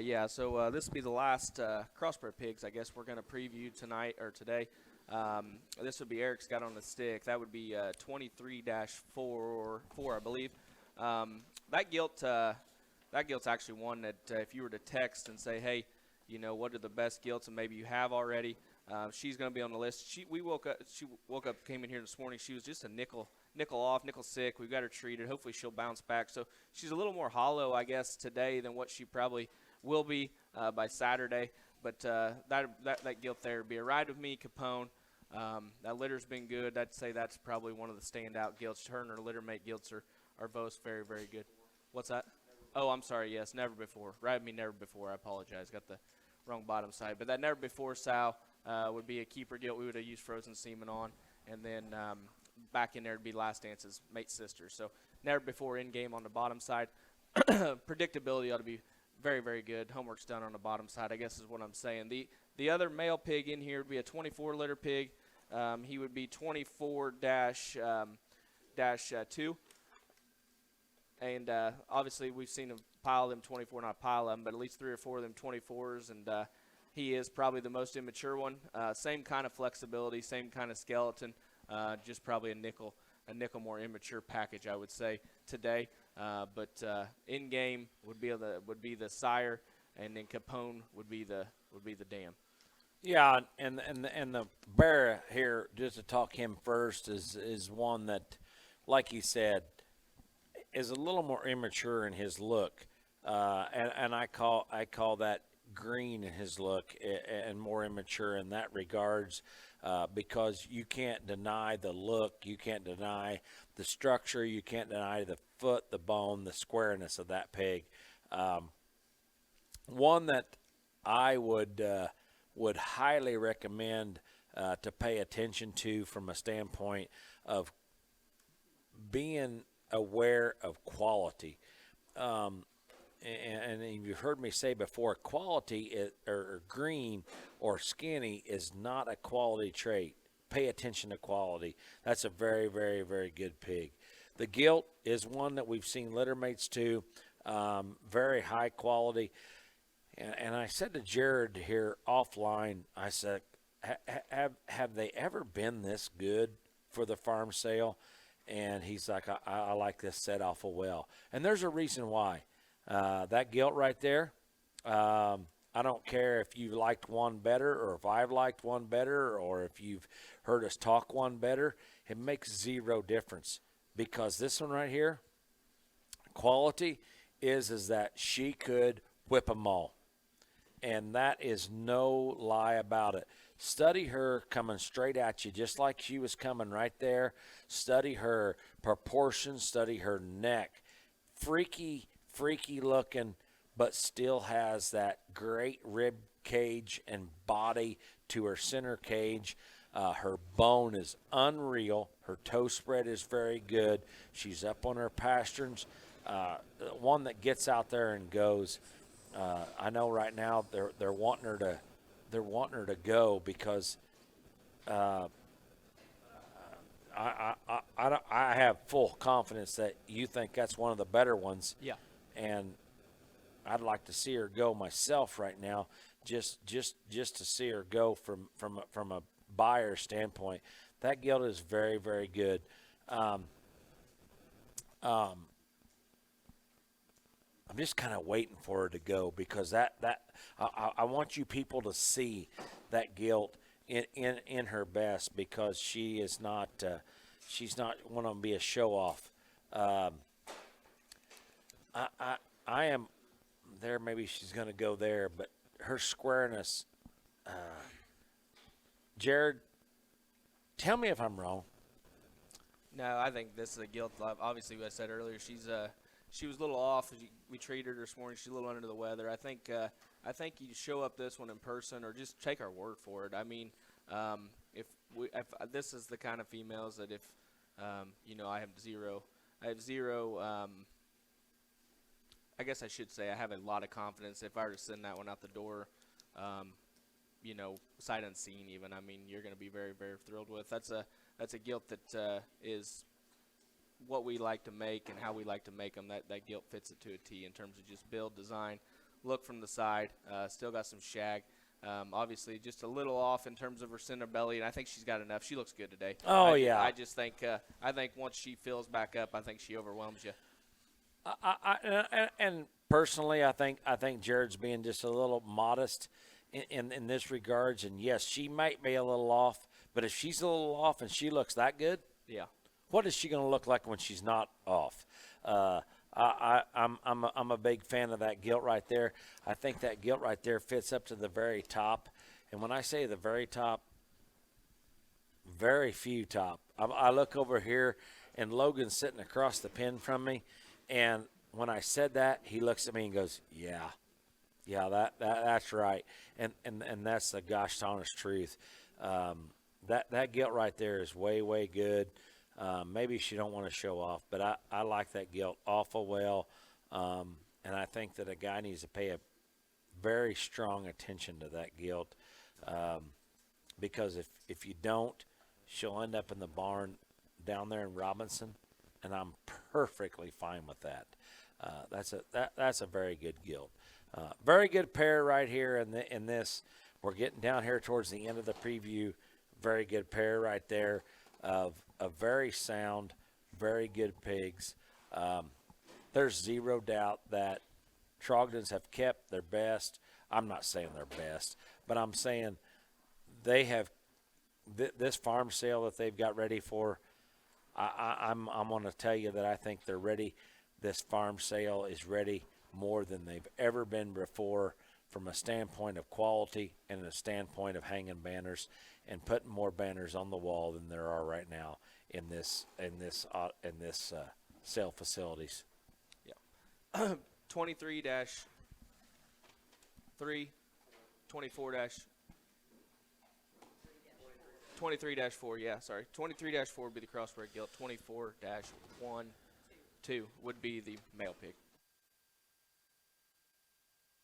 Yeah, so this will be the last crossbred pigs, I guess, we're going to preview tonight or today. This would be Eric's got on the stick. That would be 23-4, I believe. That gilt's actually one that if you were to text and say, hey, what are the best gilts, and maybe you have already, she's going to be on the list. She woke up, came in here this morning. She was just a nickel off, nickel sick. We've got her treated. Hopefully she'll bounce back. So she's a little more hollow, I guess, today than what she probably will be by Saturday. But that gilt there would be a ride with me, Capone. That litter's been good. I'd say that's probably one of the standout gilts. Her and her litter mate gilts are both very, very good. What's that? Oh, I'm sorry. Yes, never before. Ride with me, never before. I apologize. Got the wrong bottom side. But that never before sow would be a keeper gilt. We would have used frozen semen on. And then back in there would be Last Dance's mate sister. So never before in game on the bottom side. Predictability ought to be very, very good. Homework's done on the bottom side, I guess is what I'm saying. The other male pig in here would be a 24-litter pig. He would be 24-2. And obviously we've seen him pile them 24, not pile them, but at least 3 or 4 of them 24s. And he is probably the most immature one. Same kind of flexibility, same kind of skeleton, just probably a nickel more immature package, I would say, today. But in game would be the sire, and then Capone would be the dam. Yeah, and the bear here, just to talk him first, is one that, like you said, is a little more immature in his look, and I call that green in his look and more immature in that regards, because you can't deny the look, you can't deny the structure, you can't deny the foot, the bone, the squareness of that pig. One that I would highly recommend to pay attention to from a standpoint of being aware of quality. And you've heard me say before, quality or green or skinny is not a quality trait. Pay attention to quality. That's a very, very, very good pig. The gilt is one that we've seen litter mates to, very high quality. And I said to Jared here offline, I said, have they ever been this good for the farm sale? And he's like, I like this set awful well. And there's a reason why. That gilt right there, I don't care if you liked one better or if I've liked one better or if you've heard us talk one better. It makes zero difference, because this one right here, quality is that she could whip them all. And that is no lie about it. Study her coming straight at you, just like she was coming right there. Study her proportions, study her neck. Freaky looking, but still has that great rib cage and body to her center cage. Her bone is unreal. Her toe spread is very good. She's up on her pasterns. One that gets out there and goes. I know right now they're wanting her to go because I have full confidence that you think that's one of the better ones. Yeah. And I'd like to see her go myself right now, just to see her go from a buyer standpoint. That gilt is very, very good. I'm just kind of waiting for her to go, because I want you people to see that gilt in her best, because she is not she's not want to be a show off. I am there. Maybe she's going to go there, but her squareness. Jared, tell me if I'm wrong. No, I think this is a gilt. Obviously, what I said earlier, she was a little off. We treated her this morning. She's a little under the weather. I think you show up this one in person, or just take our word for it. I mean, if this is the kind of females that if I have zero. I guess I should say I have a lot of confidence. If I were to send that one out the door, sight unseen even, I mean, you're going to be very, very thrilled with. That's a gilt that is what we like to make and how we like to make them. That gilt fits it to a T in terms of just build, design, look from the side. Still got some shag. Obviously, just a little off in terms of her center belly, and I think she's got enough. She looks good today. Oh, yeah. yeah. I just think once she fills back up, I think she overwhelms you. And personally, I think Jared's being just a little modest in this regards. And yes, she might be a little off, but if she's a little off and she looks that good, yeah, what is she going to look like when she's not off? I'm a big fan of that gilt right there. I think that gilt right there fits up to the very top. And when I say the very top, very few top. I look over here, and Logan's sitting across the pen from me. And when I said that, he looks at me and goes, yeah, that's right. And that's the gosh honest truth. That gilt right there is way, way good. Maybe she don't want to show off, but I like that gilt awful well. And I think that a guy needs to pay a very strong attention to that gilt. Because if you don't, she'll end up in the barn down there in Robinson, and I'm perfectly fine with that. That's a very good gilt. Very good pair right here in this. We're getting down here towards the end of the preview. Very good pair right there of very sound, very good pigs. There's zero doubt that Trogdons have kept their best. I'm not saying their best, but I'm saying they have this farm sale that they've got ready for. I'm going to tell you that I think they're ready. This farm sale is ready more than they've ever been before, from a standpoint of quality and a standpoint of hanging banners and putting more banners on the wall than there are right now in this sale facilities. Yeah. 23-3, 23-4, yeah, sorry. 23-4 would be the crossbred gilt. 24-1, 2 would be the male pig.